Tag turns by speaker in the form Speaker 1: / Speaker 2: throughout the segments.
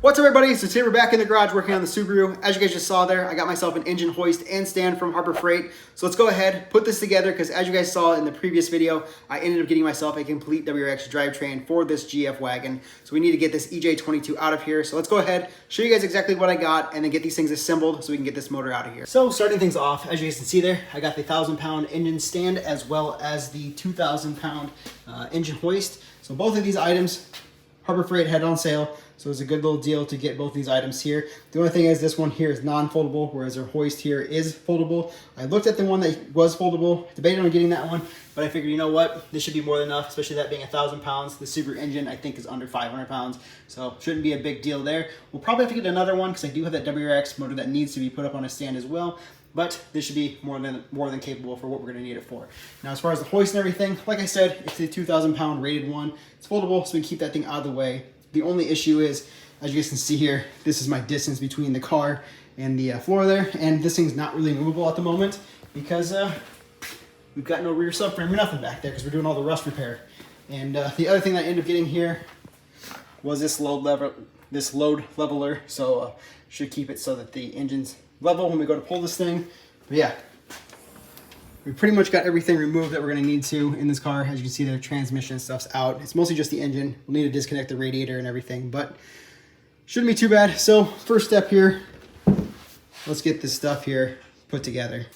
Speaker 1: What's up everybody? So today we're back in the garage working on the Subaru. As you guys just saw there, I got myself an engine hoist and stand from Harbor Freight. So let's go ahead, put this together because as you guys saw in the previous video, I ended up getting myself a complete WRX drivetrain for this GF Wagon. So we need to get this EJ22 out of here. So let's go ahead, show you guys exactly what I got and then get these things assembled so we can get this motor out of here. So starting things off, as you guys can see there, I got the 1,000-pound engine stand as well as the 2,000-pound engine hoist. So both of these items, Harbor Freight had on sale. So it's a good little deal to get both these items here. The only thing is this one here is non-foldable, whereas our hoist here is foldable. I looked at the one that was foldable, debated on getting that one, but I figured, you know what, this should be more than enough, especially that being 1,000 pounds. The Subaru engine, I think, is under 500 pounds, so shouldn't be a big deal there. We'll probably have to get another one because I do have that WRX motor that needs to be put up on a stand as well. But this should be more than capable for what we're going to need it for. Now, as far as the hoist and everything, like I said, it's a 2,000-pound rated one. It's foldable, so we can keep that thing out of the way. The only issue is, as you guys can see here, this is my distance between the car and the floor there, and this thing's not really movable at the moment because we've got no rear subframe or nothing back there because we're doing all the rust repair. And the other thing that I ended up getting here was this load leveler, so should keep it so that the engine's level when we go to pull this thing. But yeah, we pretty much got everything removed that we're going to need to in this car. As you can see, the transmission stuff's out. It's mostly just the engine. We'll need to disconnect the radiator and everything, but shouldn't be too bad. So first step here, let's get this stuff here put together.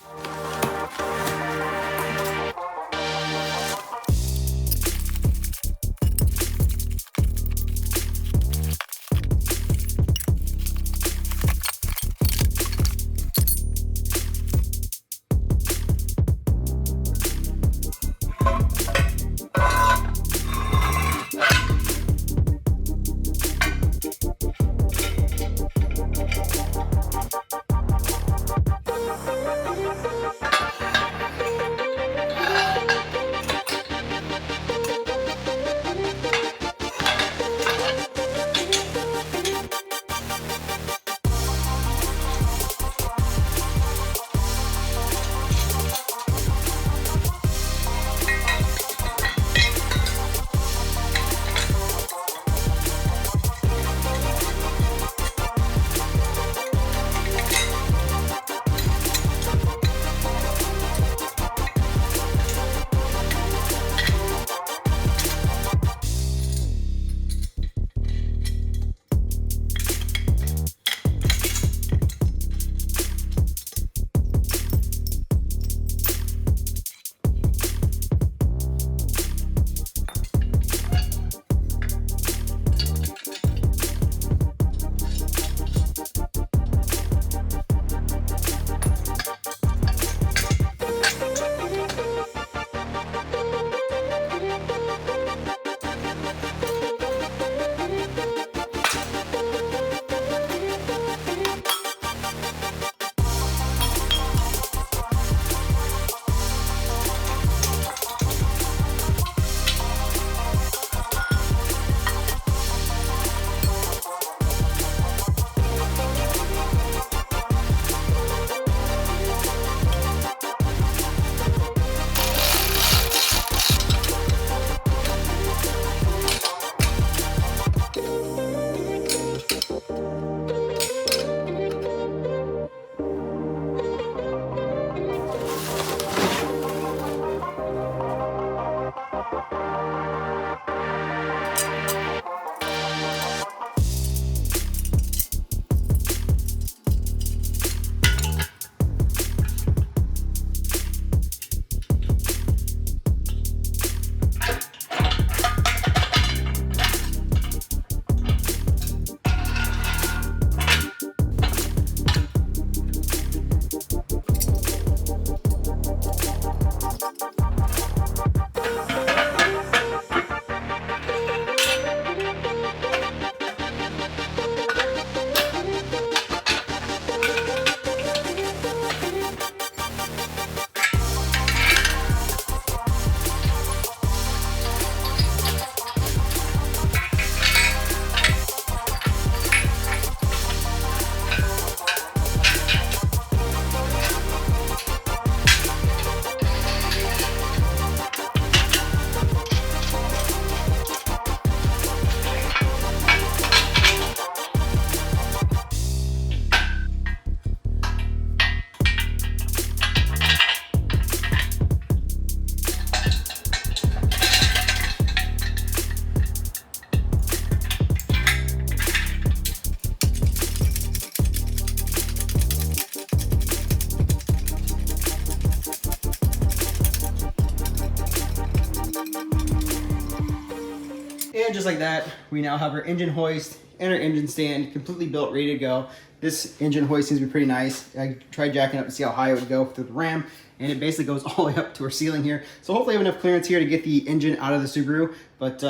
Speaker 1: And just like that, we now have our engine hoist and our engine stand completely built, ready to go. This engine hoist seems to be pretty nice. I tried jacking up to see how high it would go through the ram, and it basically goes all the way up to our ceiling here. So hopefully I have enough clearance here to get the engine out of the Subaru, but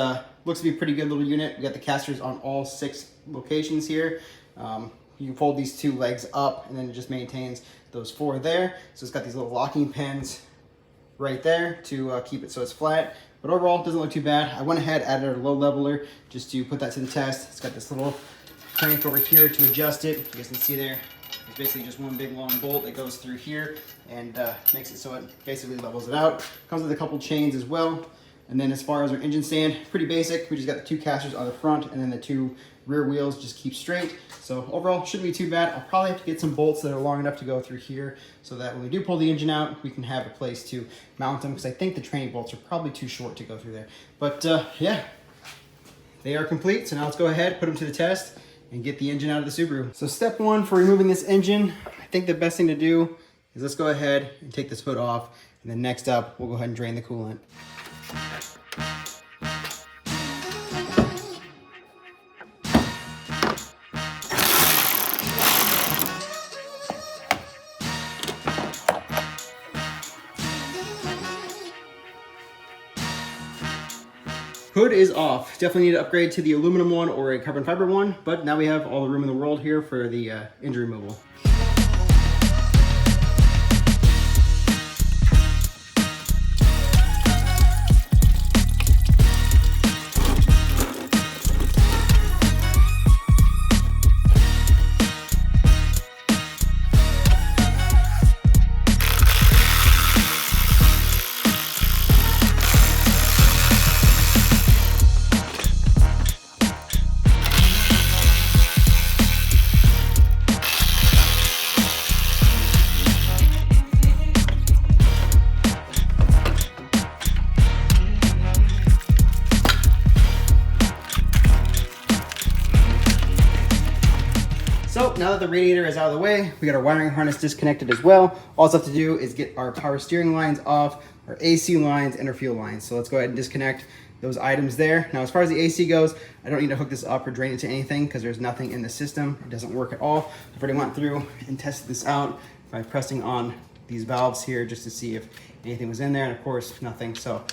Speaker 1: looks to be a pretty good little unit. We got the casters on all 6 locations here. You can fold these 2 legs up, and then it just maintains those 4 there. So it's got these little locking pins right there to keep it so it's flat. But overall, it doesn't look too bad. I went ahead, added a low leveler just to put that to the test. It's got this little crank over here to adjust it. You guys can see there, it's basically just one big long bolt that goes through here and makes it so it basically levels it out. Comes with a couple chains as well. And then as far as our engine stand, pretty basic. We just got the 2 casters on the front, and then the 2 rear wheels just keep straight. So overall, shouldn't be too bad. I'll probably have to get some bolts that are long enough to go through here so that when we do pull the engine out, we can have a place to mount them, because I think the training bolts are probably too short to go through there. But yeah, they are complete. So now let's go ahead, put them to the test, and get the engine out of the Subaru. So step 1 for removing this engine, I think the best thing to do is let's go ahead and take this hood off, and then next up, we'll go ahead and drain the coolant. Hood is off. Definitely need to upgrade to the aluminum one or a carbon fiber one, but now we have all the room in the world here for the engine removal. So now that the radiator is out of the way, we got our wiring harness disconnected as well. All we have to do is get our power steering lines off, our AC lines, and our fuel lines. So let's go ahead and disconnect those items there. Now, as far as the AC goes, I don't need to hook this up or drain it to anything because there's nothing in the system. It doesn't work at all. I've already went through and tested this out by pressing on these valves here just to see if anything was in there, and of course, nothing. So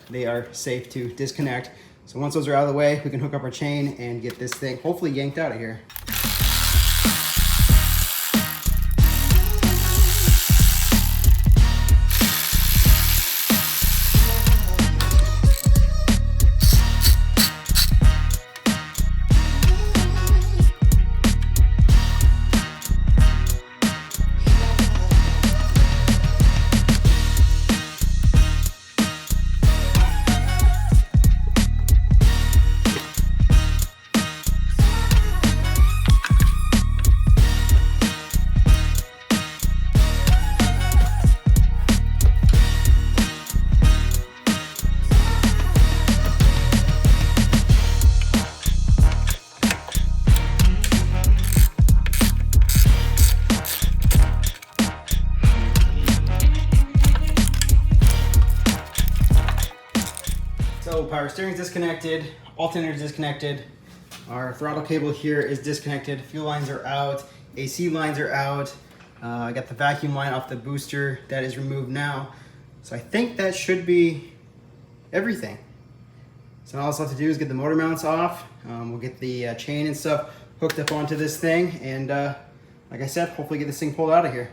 Speaker 1: they are safe to disconnect. So once those are out of the way, we can hook up our chain and get this thing hopefully yanked out of here. So power steering is disconnected, alternator is disconnected, our throttle cable here is disconnected, fuel lines are out, AC lines are out, I got the vacuum line off the booster that is removed now. So I think that should be everything. So all I have to do is get the motor mounts off, we'll get the chain and stuff hooked up onto this thing, and like I said, hopefully get this thing pulled out of here.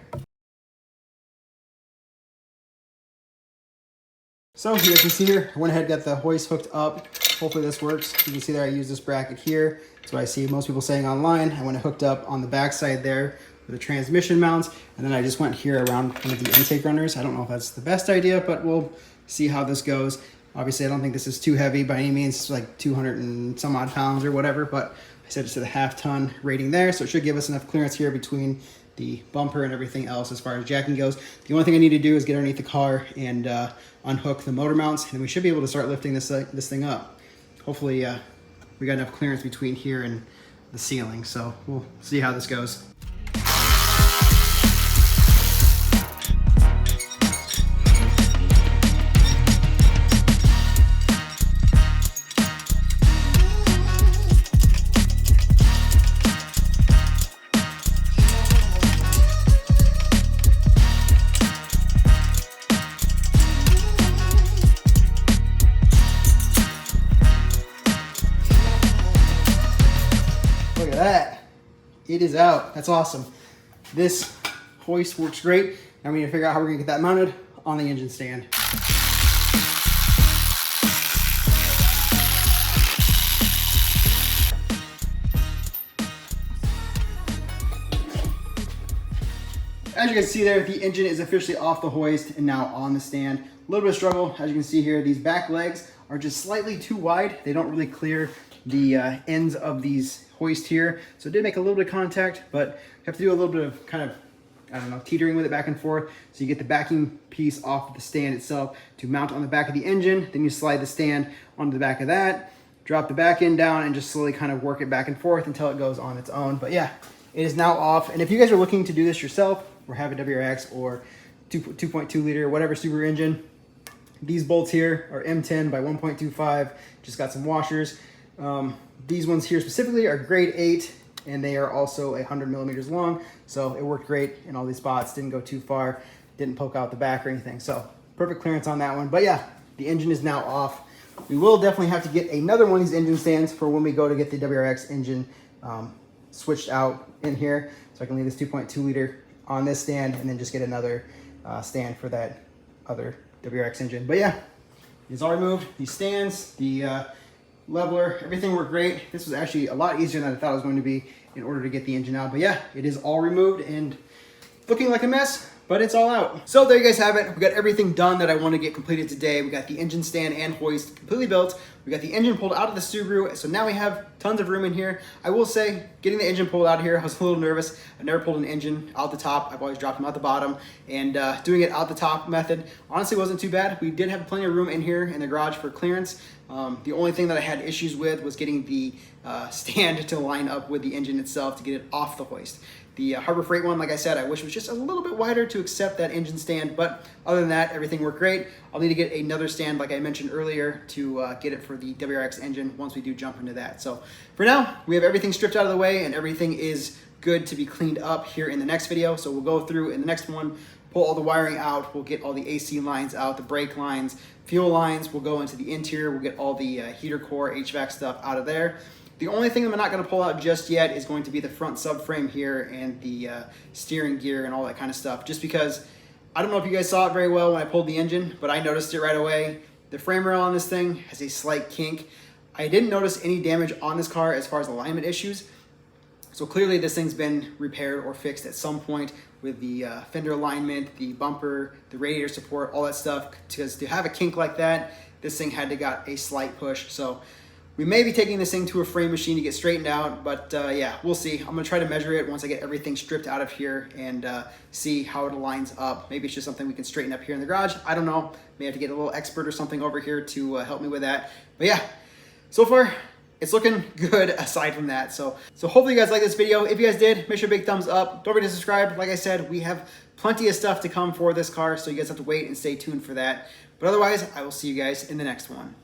Speaker 1: So you guys can see here, I went ahead and got the hoist hooked up. Hopefully this works. You can see there I use this bracket here. That's what I see most people saying online. I went and hooked up on the back side there with the transmission mounts. And then I just went here around one of the intake runners. I don't know if that's the best idea, but we'll see how this goes. Obviously, I don't think this is too heavy by any means. It's like 200 and some odd pounds or whatever, but I set it to the half-ton rating there. So it should give us enough clearance here between the bumper and everything else as far as jacking goes. The only thing I need to do is get underneath the car and unhook the motor mounts, and we should be able to start lifting this thing up. Hopefully we got enough clearance between here and the ceiling, so we'll see how this goes. Look at that. It is out. That's awesome. This hoist works great. Now we need to figure out how we're gonna get that mounted on the engine stand. As you can see there, the engine is officially off the hoist and now on the stand. A little bit of struggle, as you can see here, these back legs are just slightly too wide. They don't really clear the ends of these hoist here. So it did make a little bit of contact, but you have to do a little bit of kind of, I don't know, teetering with it back and forth. So you get the backing piece off of the stand itself to mount on the back of the engine. Then you slide the stand onto the back of that, drop the back end down, and just slowly kind of work it back and forth until it goes on its own. But yeah, it is now off. And if you guys are looking to do this yourself, or have a WRX or 2.2 liter, whatever Subaru engine, these bolts here are M10 by 1.25, just got some washers. These ones here specifically are grade 8, and they are also 100 millimeters long, so it worked great in all these spots, didn't go too far, didn't poke out the back or anything, so perfect clearance on that one. But yeah, the engine is now off. We will definitely have to get another one of these engine stands for when we go to get the WRX engine switched out in here, so I can leave this 2.2 liter on this stand and then just get another stand for that other WRX engine. But yeah, it's all removed. These stands, the leveler, everything worked great. This was actually a lot easier than I thought it was going to be in order to get the engine out. But yeah, it is all removed and looking like a mess, but it's all out. So there you guys have it. We got everything done that I want to get completed today. We got the engine stand and hoist completely built. We got the engine pulled out of the Subaru, so now we have tons of room in here. I will say, getting the engine pulled out of here, I was a little nervous. I've never pulled an engine out the top. I've always dropped them out the bottom, and doing it out the top method honestly wasn't too bad. We did have plenty of room in here in the garage for clearance. The only thing that I had issues with was getting the stand to line up with the engine itself to get it off the hoist. The Harbor Freight one, like I said, I wish was just a little bit wider to accept that engine stand, but other than that, everything worked great. I'll need to get another stand, like I mentioned earlier, to get it for the WRX engine once we do jump into that. So for now, we have everything stripped out of the way and everything is good to be cleaned up here in the next video. So we'll go through in the next one, pull all the wiring out, we'll get all the AC lines out, the brake lines, fuel lines, we'll go into the interior, we'll get all the heater core, HVAC stuff out of there. The only thing I'm not going to pull out just yet is going to be the front subframe here and the steering gear and all that kind of stuff, just because I don't know if you guys saw it very well when I pulled the engine, but I noticed it right away. The frame rail on this thing has a slight kink. I didn't notice any damage on this car as far as alignment issues, so clearly this thing's been repaired or fixed at some point with the fender alignment, the bumper, the radiator support, all that stuff, because to have a kink like that, this thing had to got a slight push. So we may be taking this thing to a frame machine to get straightened out, but yeah, we'll see. I'm gonna try to measure it once I get everything stripped out of here and see how it aligns up. Maybe it's just something we can straighten up here in the garage. I don't know. May have to get a little expert or something over here to help me with that. But yeah, so far it's looking good aside from that. So hopefully you guys like this video. If you guys did, make sure big thumbs up. Don't forget to subscribe. Like I said, we have plenty of stuff to come for this car, so you guys have to wait and stay tuned for that. But otherwise, I will see you guys in the next one.